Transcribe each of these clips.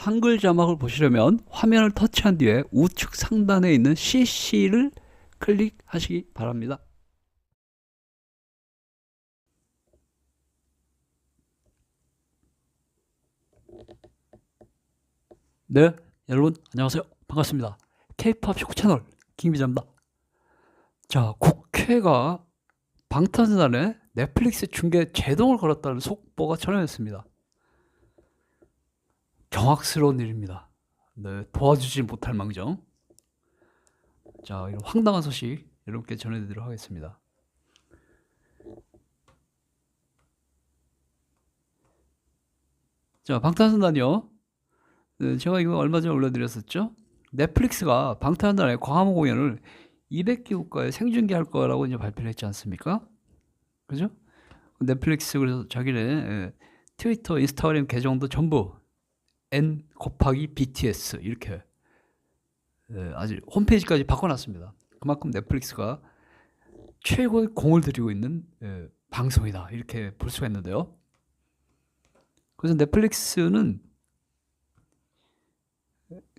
한글 자막을 보시려면 화면을 터치한 뒤에 우측 상단에 있는 CC를 클릭하시기 바랍니다. 네, 여러분 안녕하세요. 반갑습니다. K-POP 쇼 채널 김 기자입니다. 자, 국회가 방탄소년단의 넷플릭스 중계 제동을 걸었다는 속보가 전해졌습니다. 경악스러운 일입니다. 네, 도와주지 못할 망정. 자, 이런 황당한 소식 여러분께 전해드리도록 하겠습니다. 자, 방탄소년단이요. 네, 제가 이거 얼마 전에 올려드렸었죠. 넷플릭스가 방탄소년단의 광화문 공연을 200개 국가에 생중계할 거라고 이제 발표를 했지 않습니까? 그죠? 넷플릭스 그래서 자기네 트위터, 인스타그램 계정도 전부 N 곱하기 BTS 이렇게 아주 홈페이지까지 바꿔놨습니다. 그만큼 넷플릭스가 최고의 공을 들이고 있는 방송이다 이렇게 볼 수가 있는데요. 그래서 넷플릭스는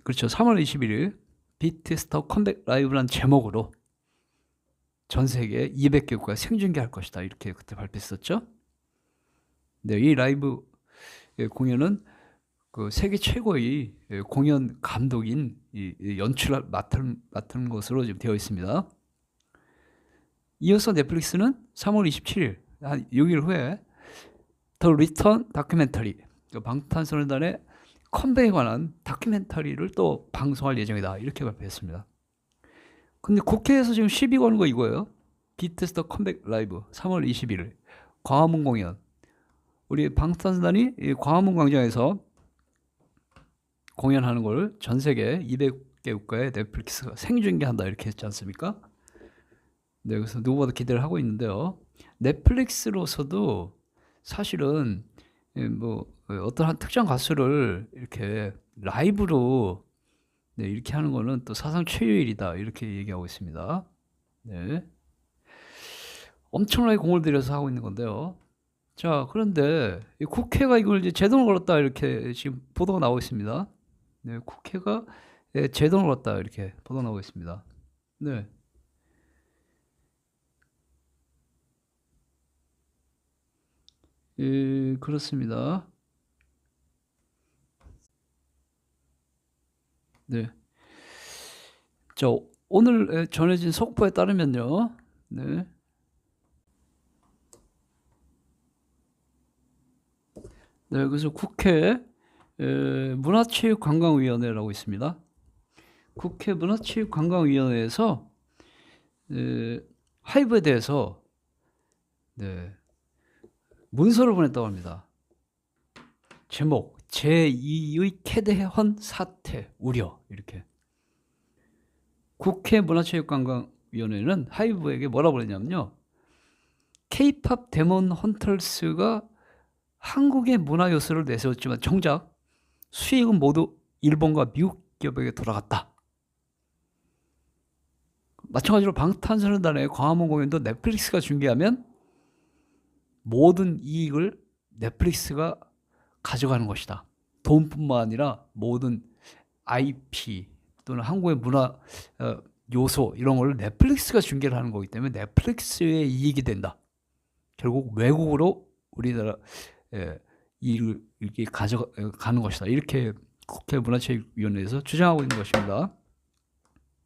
그렇죠. 3월 21일 비트스터 컴백 라이브라는 제목으로 전 세계 200개 국가에 생중계할 것이다 이렇게 그때 발표했었죠. 네, 이 라이브 공연은 그 세계 최고의 공연 감독인 이 연출을 맡은 것으로 지금 되어 있습니다. 이어서 넷플릭스는 3월 27일 한 6일 후에 더 리턴 다큐멘터리 방탄소년단의 컴백에 관한 다큐멘터리를 또 방송할 예정이다 이렇게 발표했습니다. 근데 국회에서 지금 시비 거는 거 이거예요. 비트스터 컴백 라이브 3월 21일 광화문 공연. 우리 방탄소년단이 광화문 광장에서 공연하는 걸 전 세계 200개 국가에 넷플릭스가 생중계한다 이렇게 했지 않습니까? 네, 그래서 누구보다 기대를 하고 있는데요. 넷플릭스로서도 사실은 뭐 어떤 한 특정 가수를 이렇게 라이브로 이렇게 하는 거는 또 사상 최유일이다 이렇게 얘기하고 있습니다. 네, 엄청나게 공을 들여서 하고 있는 건데요. 자, 그런데 이 국회가 이걸 이제 제동을 걸었다 이렇게 지금 보도가 나오고 있습니다. 네, 국회가 제동을 걸었다 이렇게 보도가 나오고 있습니다. 네. 그렇습니다. 네. 자, 오늘 전해진 속보에 따르면요. 네. 네, 그래서 국회 문화체육관광위원회라고 있습니다. 국회 문화체육관광위원회에서 하이브에 대해서 문서를 보냈다고 합니다. 제목 제2의 캐대헌 사태 우려 이렇게. 국회 문화체육관광위원회는 하이브에게 뭐라고 그랬냐면요. K-POP 데몬 헌터스가 한국의 문화 요소를 내세웠지만 정작 수익은 모두 일본과 미국 기업에게 돌아갔다. 마찬가지로 방탄소년단의 광화문 공연도 넷플릭스가 중계하면 모든 이익을 넷플릭스가 가져가는 것이다. 돈뿐만 아니라 모든 IP 또는 한국의 문화 요소 이런 걸 넷플릭스가 중계를 하는 거기 때문에 넷플릭스의 이익이 된다. 결국 외국으로 우리나라 이익을 이렇게 가져가는 것이다. 이렇게 국회 문화체육위원회에서 주장하고 있는 것입니다.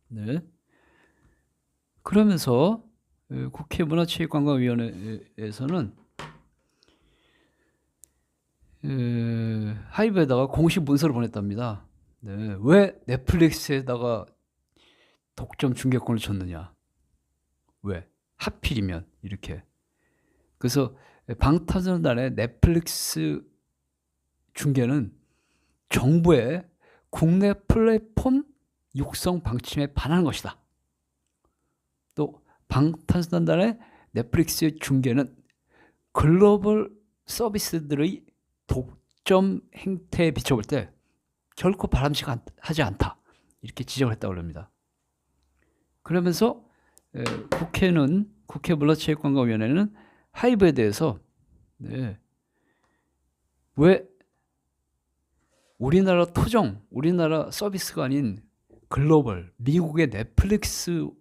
네. 그러면서 국회 문화체육관광위원회에서는 하이브에다가 공식 문서를 보냈답니다. 네. 왜 넷플릭스에다가 독점 중계권을 줬느냐? 왜? 하필이면 이렇게. 그래서 방탄소년단의 넷플릭스 중계는 정부의 국내 플랫폼 육성 방침에 반하는 것이다. 또 방탄소년단의 넷플릭스 중계는 글로벌 서비스들의 독점 행태에 비춰볼 때 결코 바람직하지 않다. 이렇게 지적을 했다고 합니다. 그러면서 국회 문화체육관광위원회는 하이브에 대해서 왜 우리나라 토종, 우리나라 서비스가 아닌 글로벌, 미국의 넷플릭스가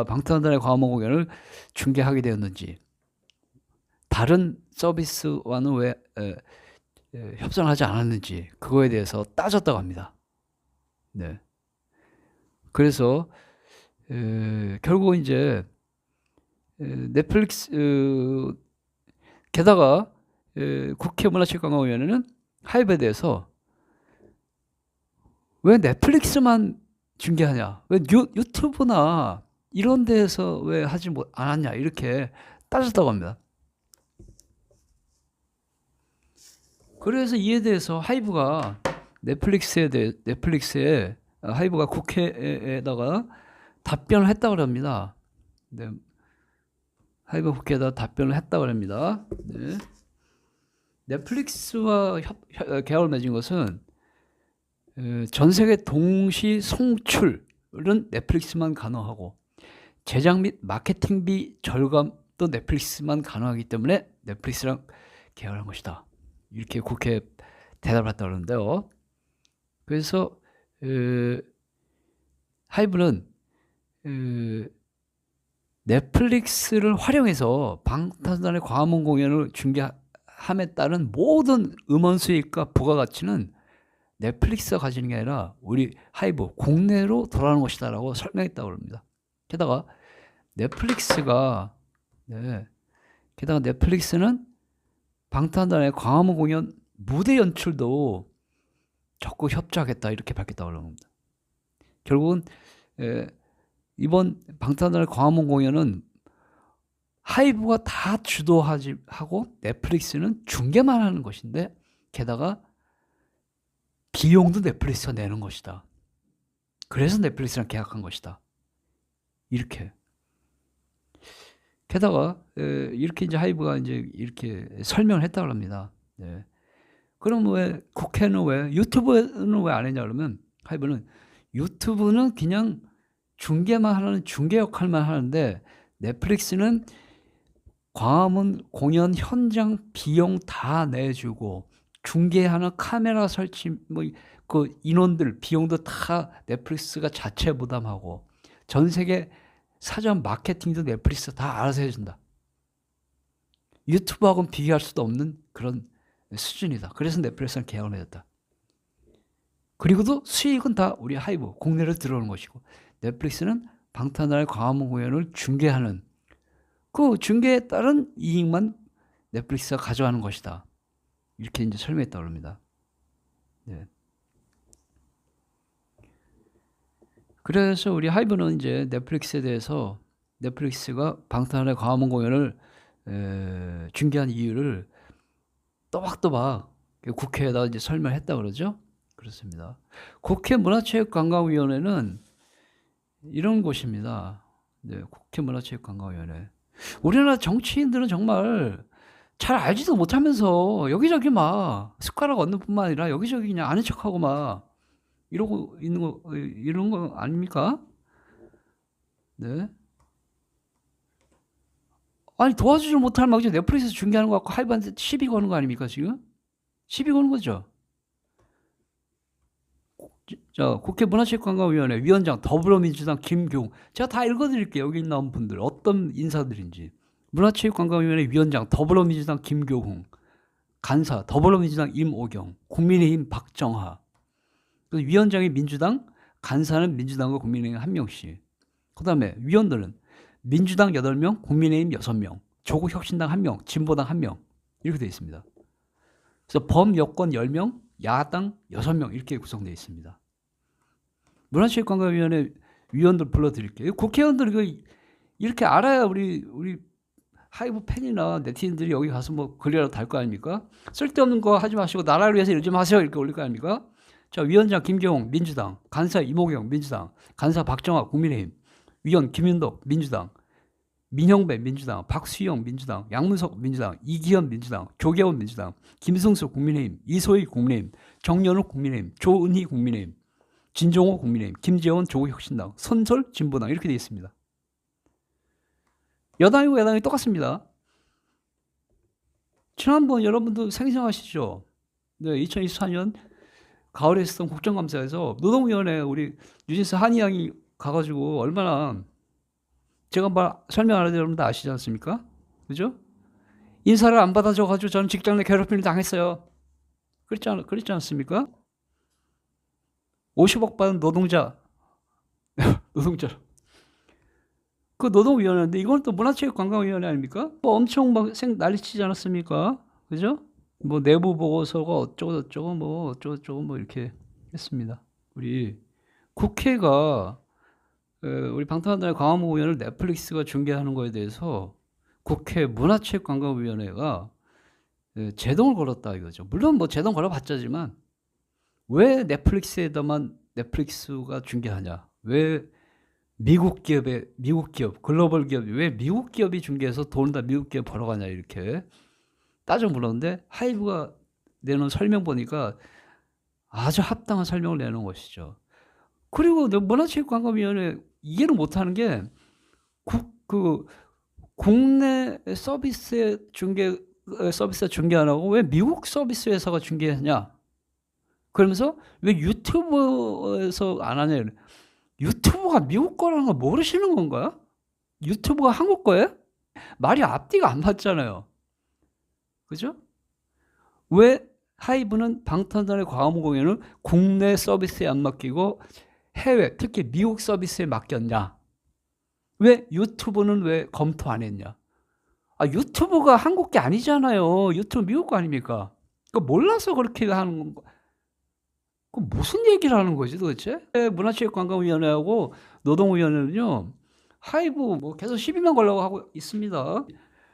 방탄소년단의 광화문 공연을 중계하게 되었는지, 다른 서비스와는 왜 협상하지 않았는지 그거에 대해서 따졌다고 합니다. 네. 그래서 결국 이제 넷플릭스 게다가 국회 문화체육관광위원회는 하이브에 대해서 왜 넷플릭스만 중계하냐, 왜 유튜브나 이런 데에서 왜 하지 않았냐 이렇게 따졌다고 합니다. 그래서 이에 대해서 하이브가 넷플릭스에 하이브가 국회에다가 답변을 했다고 합니다. 네. 하이브 국회에다 답변을 했다고 합니다. 네. 넷플릭스와 계약을 맺은 것은 전 세계 동시 송출은 넷플릭스만 가능하고 제작 및 마케팅비 절감도 넷플릭스만 가능하기 때문에 넷플릭스랑 계약을 한 것이다. 이렇게 국회에 대답을 했다고 하는데요. 그래서 하이브는 넷플릭스를 활용해서 방탄소년단의 광화문 공연을 중계함에 따른 모든 음원 수익과 부가가치는 넷플릭스가 가지는 게 아니라 우리 하이브 국내로 돌아오는 것이다 라고 설명했다고 합니다. 게다가 넷플릭스는 방탄소년단의 광화문 공연 무대 연출도 적극 협조하겠다 이렇게 밝혔다고 합니다. 결국은 이번 방탄소년단의 광화문 공연은 하이브가 다 하고 넷플릭스는 중계만 하는 것인데 게다가 비용도 넷플릭스가 내는 것이다. 그래서 넷플릭스랑 계약한 것이다. 이렇게. 게다가 이렇게 이제 하이브가 이제 이렇게 설명을 했다고 합니다. 네. 그럼 왜 국회는 왜 유튜브는 왜 안 했냐 그러면 하이브는 유튜브는 그냥 중계만 하는 중계 역할만 하는데 넷플릭스는 광화문 공연 현장 비용 다 내주고 중계하는 카메라 설치 그 인원들 비용도 다 넷플릭스가 자체 부담하고 전 세계 사전 마케팅도 넷플릭스 다 알아서 해준다. 유튜브하고는 비교할 수도 없는 그런 수준이다. 그래서 넷플릭스랑 계약을 맺었다. 그리고도 수익은 다 우리 하이브 국내로 들어오는 것이고 넷플릭스는 방탄소년단의 광화문 공연을 중계하는 그 중계에 따른 이익만 넷플릭스가 가져가는 것이다. 이렇게 이제 설명했다고 합니다. 네. 그래서 우리 하이브는 이제 넷플릭스에 대해서 넷플릭스가 방탄소년단의 광화문 공연을 중계한 이유를 또박또박 국회에다 이제 설명했다고 그러죠. 그렇습니다. 국회 문화체육관광위원회는 이런 곳입니다. 네, 국회 문화체육관광위원회. 우리나라 정치인들은 정말 잘 알지도 못하면서 여기저기 막 숟가락 얹는 뿐만 아니라 여기저기 그냥 아는 척하고 막 이러고 있는 거, 이런 거 아닙니까? 네. 아니, 도와주질 못할 막 이제 넷플릭스에서 중계하는 거 갖고 하이브한테 시비 거는 거 아닙니까, 지금? 시비 거는 거죠. 자, 국회 문화체육관광위원회 위원장 더불어민주당 김교웅. 제가 다 읽어드릴게요. 여기 나온 분들. 어떤 인사들인지. 문화체육관광위원회 위원장 더불어민주당 김교웅. 간사 더불어민주당 임오경. 국민의힘 박정하. 위원장이 민주당, 간사는 민주당과 국민의힘 1명씩. 그 다음에 위원들은 민주당 8명, 국민의힘 6명, 조국혁신당 1명, 진보당 1명. 이렇게 되어 있습니다. 그래서 범여권 10명, 야당 6명 이렇게 구성되어 있습니다. 문화체육관광위원회 위원들 불러드릴게요. 국회의원들 이렇게 알아야 우리 하이브 팬이나 네티즌들이 여기 가서 뭐 글이라도 달 거 아닙니까? 쓸데없는 거 하지 마시고 나라를 위해서 일 좀 하세요 이렇게 올릴 거 아닙니까? 자, 위원장 김경홍 민주당, 간사 이모경 민주당, 간사 박정화 국민의힘, 위원 김윤덕 민주당, 민형배 민주당, 박수영 민주당, 양문석 민주당, 이기현 민주당, 조계원 민주당, 김승수 국민의힘, 이소희 국민의힘, 정연우 국민의힘, 조은희 국민의힘, 진종호 국민의힘, 김재원 조국혁신당, 선설 진보당 이렇게 되어 있습니다. 여당이고 야당이 똑같습니다. 지난번 여러분도 생생하시죠? 네, 2024년 가을에 있었던 국정감사에서 노동위원회 우리 뉴진스 한희 양이 가가지고 얼마나 제가 설명 안 해도 여러분들 아시지 않습니까? 그죠? 인사를 안 받아줘가지고 저는 직장 내 괴롭힘을 당했어요. 그랬지 않습니까? 50억 받은 노동자. 그 노동위원회인데 이건 또 문화체육관광위원회 아닙니까? 뭐 엄청 막 난리치지 않았습니까? 그죠? 뭐 내부 보고서가 어쩌고 뭐 이렇게 했습니다. 우리 국회가 우리 방탄소년단의 광화문 공연을 넷플릭스가 중계하는 거에 대해서 국회 문화체육관광위원회가 제동을 걸었다 이거죠. 물론 뭐 제동 걸어봤자지만 왜 넷플릭스에다만 넷플릭스가 중계하냐? 왜 미국 기업, 글로벌 기업이 왜 미국 기업이 중개해서 돈을 다 미국 기업 벌어가냐 이렇게 따져 물었는데 하이브가 내놓은 설명 보니까 아주 합당한 설명을 내놓은 것이죠. 그리고 문화체육관광위원회 이해를 못하는 게 국내 서비스 중개 안 하고 왜 미국 서비스 회사가 중개하냐? 그러면서 왜 유튜브에서 안 하냐? 유튜브가 미국 거라는 걸 모르시는 건가요? 유튜브가 한국 거예요? 말이 앞뒤가 안 맞잖아요. 그죠? 왜 하이브는 방탄소년단의 광화문 공연을 국내 서비스에 안 맡기고 해외, 특히 미국 서비스에 맡겼냐? 왜 유튜브는 왜 검토 안 했냐? 유튜브가 한국 게 아니잖아요. 유튜브 미국 거 아닙니까? 그거 몰라서 그렇게 하는 거. 그 무슨 얘기를 하는 거지 도대체? 문화체육관광위원회하고 노동위원회는요. 하이브 뭐 계속 시비만 걸려고 하고 있습니다.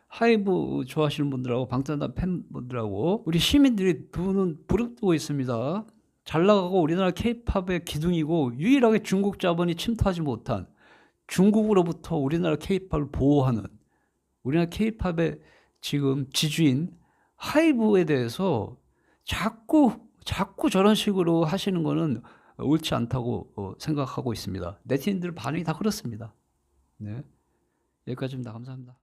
하이브 좋아하시는 분들하고 방탄소년단 팬분들하고 우리 시민들이 두 눈 부릅뜨고 있습니다. 잘 나가고 우리나라 K-팝의 기둥이고 유일하게 중국 자본이 침투하지 못한 중국으로부터 우리나라 K-팝을 보호하는 우리나라 K-팝의 지금 지주인 하이브에 대해서 자꾸 저런 식으로 하시는 거는 옳지 않다고 생각하고 있습니다. 네티즌들 반응이 다 그렇습니다. 네. 여기까지입니다. 감사합니다.